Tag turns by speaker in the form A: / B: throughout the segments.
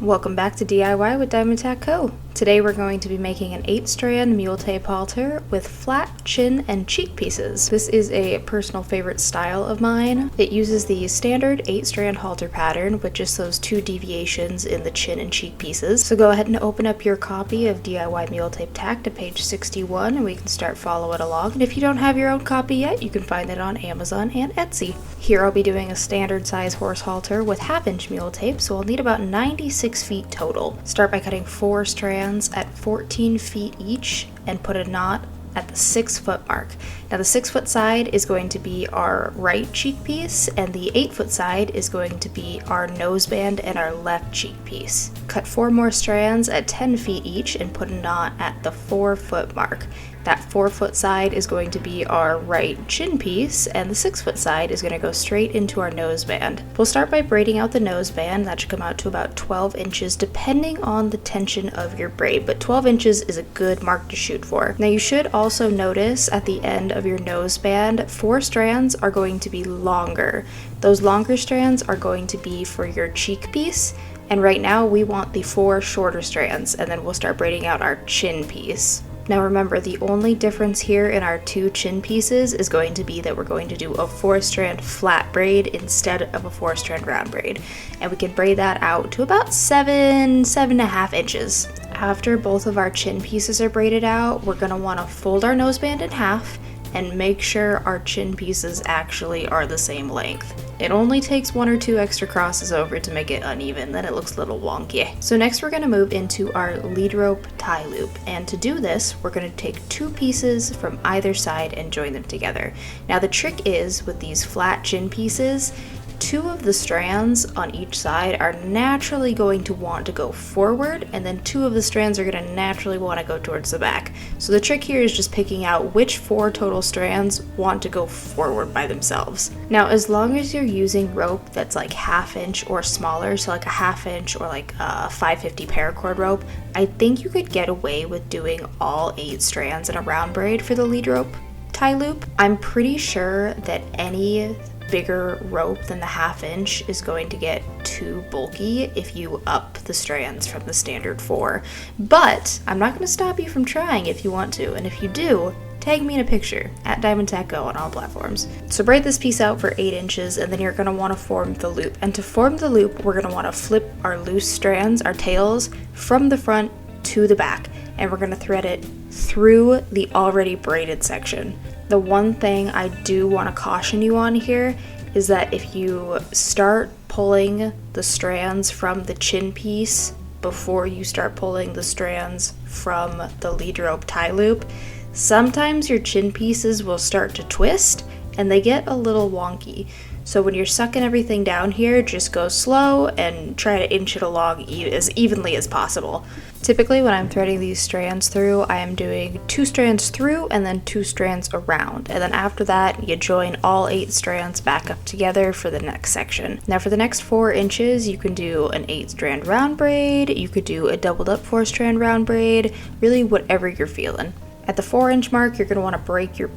A: Welcome back to DIY with Diamond Tack Co. Today we're going to be making an 8-strand mule tape halter with flat chin and cheek pieces. This is a personal favorite style of mine. It uses the standard 8-strand halter pattern with just those 2 deviations in the chin and cheek pieces. So go ahead and open up your copy of DIY Mule Tape Tack to page 61 and we can start following along. And if you don't have your own copy yet, you can find it on Amazon and Etsy. Here I'll be doing a standard size horse halter with 1/2-inch mule tape, so I'll need about 96 feet total. Start by cutting 4 strands at 14 feet each and put a knot at the 6-foot mark. Now the 6-foot side is going to be our right cheek piece and the 8-foot side is going to be our noseband and our left cheek piece. Cut 4 more strands at 10 feet each and put a knot at the 4-foot mark. That 4-foot side is going to be our right chin piece and the 6-foot side is going to go straight into our noseband. We'll start by braiding out the noseband. That should come out to about 12 inches depending on the tension of your braid, but 12 inches is a good mark to shoot for. Now you should also notice at the end of your noseband, 4 strands are going to be longer. Those longer strands are going to be for your cheek piece, and right now we want the 4 shorter strands, and then we'll start braiding out our chin piece. Now remember, the only difference here in our 2 chin pieces is going to be that we're going to do a 4-strand flat braid instead of a 4-strand round braid. And we can braid that out to about 7.5 inches. After both of our chin pieces are braided out, we're going to want to fold our noseband in half and make sure our chin pieces actually are the same length. It only takes 1 or 2 extra crosses over to make it uneven, then it looks a little wonky. So next we're going to move into our lead rope tie loop, and to do this we're going to take 2 pieces from either side and join them together. Now the trick is, with these flat chin pieces, 2 of the strands on each side are naturally going to want to go forward, and then 2 of the strands are going to naturally want to go towards the back. So the trick here is just picking out which 4 total strands want to go forward by themselves. Now as long as you're using rope that's like 1/2 inch or smaller, so like a 1/2 inch or like a 550 paracord rope, I think you could get away with doing all 8 strands in a round braid for the lead rope tie loop. I'm pretty sure that any bigger rope than the 1/2 inch is going to get too bulky if you up the strands from the standard 4. But I'm not going to stop you from trying if you want to, and if you do, tag me in a picture at Diamond Tack Co on all platforms. So braid this piece out for 8 inches and then you're going to want to form the loop. And to form the loop, we're going to want to flip our loose strands, our tails, from the front to the back, and we're going to thread it through the already braided section. The one thing I do want to caution you on here is that if you start pulling the strands from the chin piece before you start pulling the strands from the lead rope tie loop, sometimes your chin pieces will start to twist and they get a little wonky. So when you're sucking everything down here, just go slow and try to inch it along as evenly as possible. Typically when I'm threading these strands through, I am doing 2 strands through and then 2 strands around. And then after that, you join all 8 strands back up together for the next section. Now for the next 4 inches, you can do an 8-strand round braid, you could do a doubled up 4-strand round braid, really whatever you're feeling. At the 4-inch mark, you're going to want to break your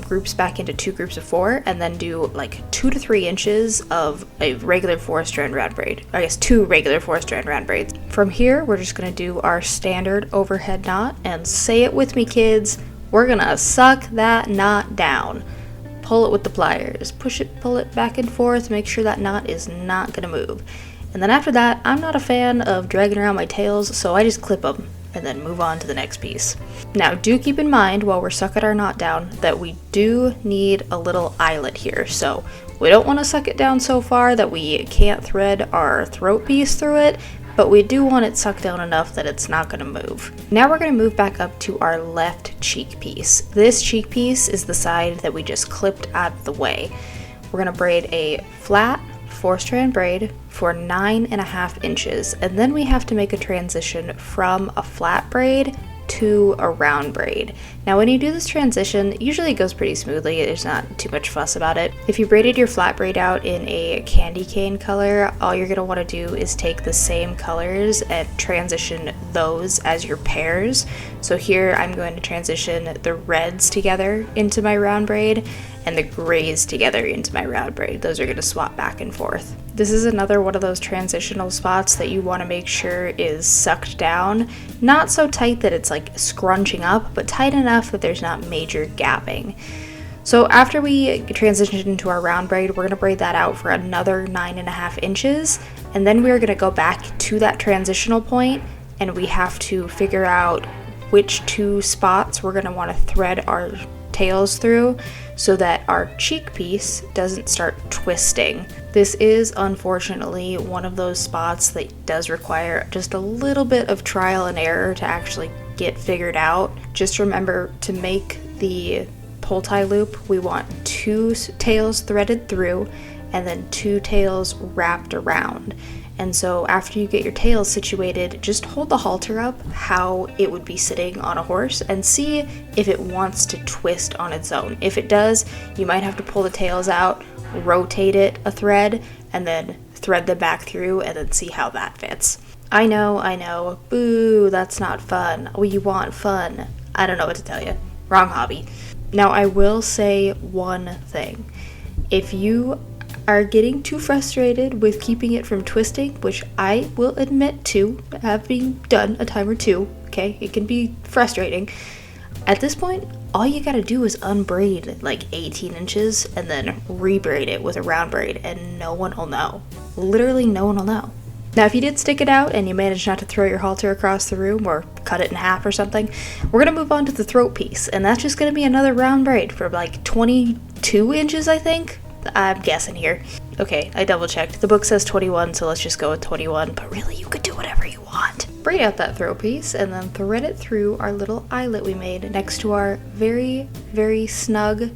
A: groups back into 2 groups of 4 and then do like 2 to 3 inches of a regular 4-strand round braid. I guess 2 regular 4-strand round braids. From here, we're just going to do our standard overhead knot, and say it with me kids, we're going to suck that knot down. Pull it with the pliers. Push it, pull it back and forth, make sure that knot is not going to move. And then after that, I'm not a fan of dragging around my tails, so I just clip them and then move on to the next piece. Now do keep in mind while we're sucking our knot down that we do need a little eyelet here. So we don't want to suck it down so far that we can't thread our throat piece through it, but we do want it sucked down enough that it's not going to move. Now we're going to move back up to our left cheek piece. This cheek piece is the side that we just clipped out of the way. We're going to braid a flat 4-strand braid for 9.5 inches, and then we have to make a transition from a flat braid to a round braid. Now when you do this transition, usually it goes pretty smoothly, there's not too much fuss about it. If you braided your flat braid out in a candy cane color, all you're going to want to do is take the same colors and transition those as your pairs. So here I'm going to transition the reds together into my round braid, and the grays together into my round braid. Those are going to swap back and forth. This is another one of those transitional spots that you want to make sure is sucked down, not so tight that it's like scrunching up, but tight enough that there's not major gapping. So after we transition into our round braid, we're going to braid that out for another 9.5 inches, and then we're going to go back to that transitional point, and we have to figure out which two spots we're going to want to thread our tails through so that our cheek piece doesn't start twisting. This is unfortunately one of those spots that does require just a little bit of trial and error to actually get figured out. Just remember, to make the pull tie loop, we want 2 tails threaded through and then 2 tails wrapped around. And so after you get your tails situated, just hold the halter up how it would be sitting on a horse and see if it wants to twist on its own. If it does, you might have to pull the tails out, rotate it a thread, and then thread them back through and then see how that fits. I know, boo, that's not fun. Oh, you want fun. I don't know what to tell you. Wrong hobby. Now, I will say one thing. If you are getting too frustrated with keeping it from twisting, which I will admit to having done a time or two, okay, it can be frustrating. At this point, all you gotta do is unbraid like 18 inches and then rebraid it with a round braid, and no one will know. Literally no one will know. Now, if you did stick it out and you managed not to throw your halter across the room or cut it in half or something, we're going to move on to the throat piece, and that's just going to be another round braid for like 22 inches, I think. I'm guessing here. Okay, I double checked. The book says 21, so let's just go with 21, but really you could do whatever you want. Braid out that throat piece and then thread it through our little eyelet we made next to our very, very snug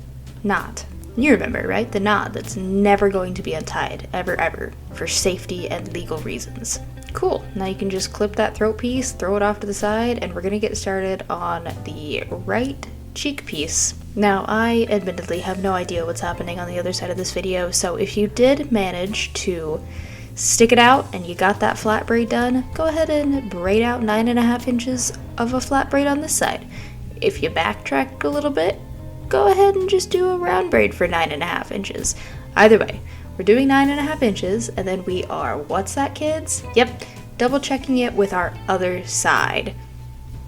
A: knot. You remember, right? The knot that's never going to be untied, ever, for safety and legal reasons. Cool, now you can just clip that throat piece, throw it off to the side, and we're gonna get started on the right cheek piece. Now, I admittedly have no idea what's happening on the other side of this video, so if you did manage to stick it out and you got that flat braid done, go ahead and braid out 9.5 inches of a flat braid on this side. If you backtracked a little bit, go ahead and just do a round braid for 9.5 inches. Either way, we're doing 9.5 inches, and then we are, what's that, kids? Yep, double checking it with our other side.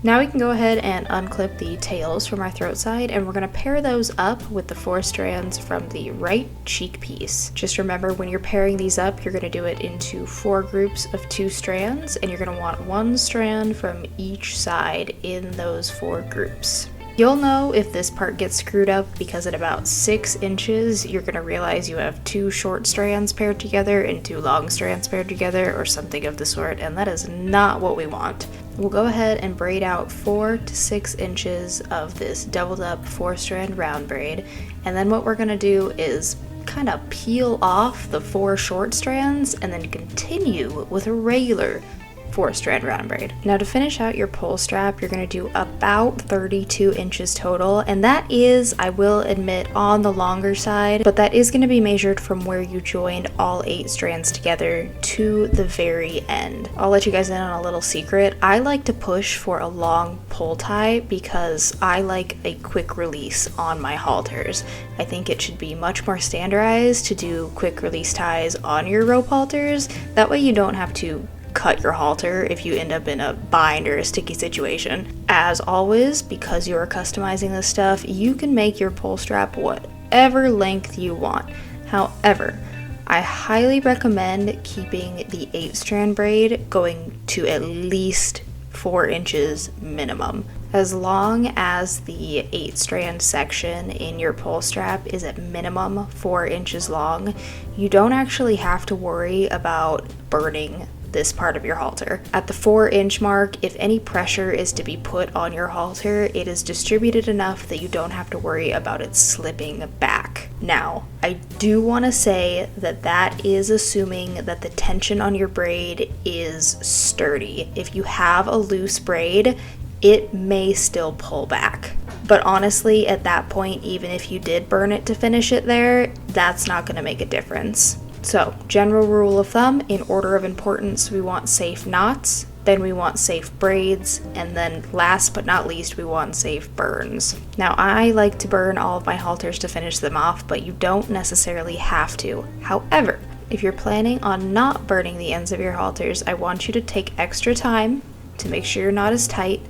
A: Now we can go ahead and unclip the tails from our throat side, and we're going to pair those up with the 4 strands from the right cheek piece. Just remember, when you're pairing these up, you're going to do it into 4 groups of 2 strands, and you're going to want 1 strand from each side in those 4 groups. You'll know if this part gets screwed up because at about 6 inches, you're going to realize you have 2 short strands paired together and 2 long strands paired together or something of the sort, and that is not what we want. We'll go ahead and braid out 4 to 6 inches of this doubled up 4-strand round braid, and then what we're going to do is kind of peel off the 4 short strands and then continue with a regular 4-strand round braid. Now, to finish out your pull strap, you're going to do about 32 inches total, and that is, I will admit, on the longer side, but that is going to be measured from where you joined all 8 strands together to the very end. I'll let you guys in on a little secret. I like to push for a long pull tie because I like a quick release on my halters. I think it should be much more standardized to do quick release ties on your rope halters. That way you don't have to cut your halter if you end up in a bind or a sticky situation. As always, because you are customizing this stuff, you can make your pull strap whatever length you want. However, I highly recommend keeping the 8-strand braid going to at least 4 inches minimum. As long as the 8-strand section in your pull strap is at minimum 4 inches long, you don't actually have to worry about burning this part of your halter. At the 4-inch mark, if any pressure is to be put on your halter, it is distributed enough that you don't have to worry about it slipping back. Now, I do want to say that that is assuming that the tension on your braid is sturdy. If you have a loose braid, it may still pull back. But honestly, at that point, even if you did burn it to finish it there, that's not going to make a difference. So, general rule of thumb, in order of importance, we want safe knots, then we want safe braids, and then last but not least, we want safe burns. Now, I like to burn all of my halters to finish them off, but you don't necessarily have to. However, if you're planning on not burning the ends of your halters, I want you to take extra time to make sure you're not as tight,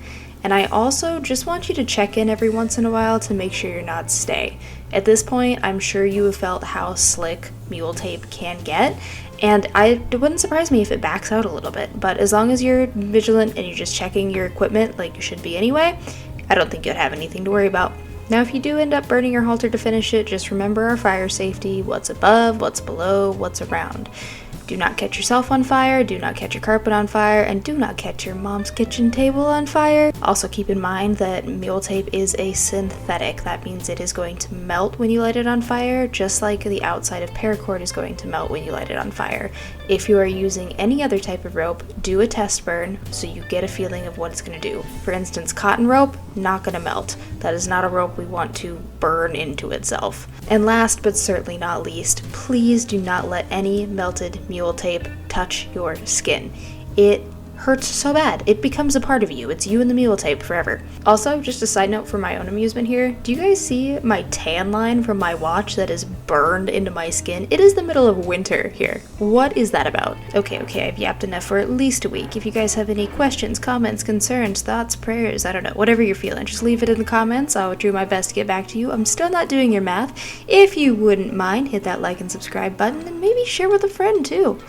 A: and I also just want you to check in every once in a while to make sure you're not stay. At this point, I'm sure you have felt how slick mule tape can get, and it wouldn't surprise me if it backs out a little bit, but as long as you're vigilant and you're just checking your equipment like you should be anyway, I don't think you'd have anything to worry about. Now, if you do end up burning your halter to finish it, just remember our fire safety: what's above, what's below, what's around. Do not catch yourself on fire, do not catch your carpet on fire, and do not catch your mom's kitchen table on fire. Also keep in mind that mule tape is a synthetic. That means it is going to melt when you light it on fire, just like the outside of paracord is going to melt when you light it on fire. If you are using any other type of rope, do a test burn so you get a feeling of what it's going to do. For instance, cotton rope, not going to melt. That is not a rope we want to burn into itself. And last but certainly not least, please do not let any melted mule tape touch your skin. It hurts so bad. It becomes a part of you. It's you and the mule tape forever. Also, just a side note for my own amusement here, do you guys see my tan line from my watch that is burned into my skin? It is the middle of winter here. What is that about? Okay, I've yapped enough for at least a week. If you guys have any questions, comments, concerns, thoughts, prayers, I don't know, whatever you're feeling, just leave it in the comments. I'll do my best to get back to you. I'm still not doing your math. If you wouldn't mind, hit that like and subscribe button, and maybe share with a friend too.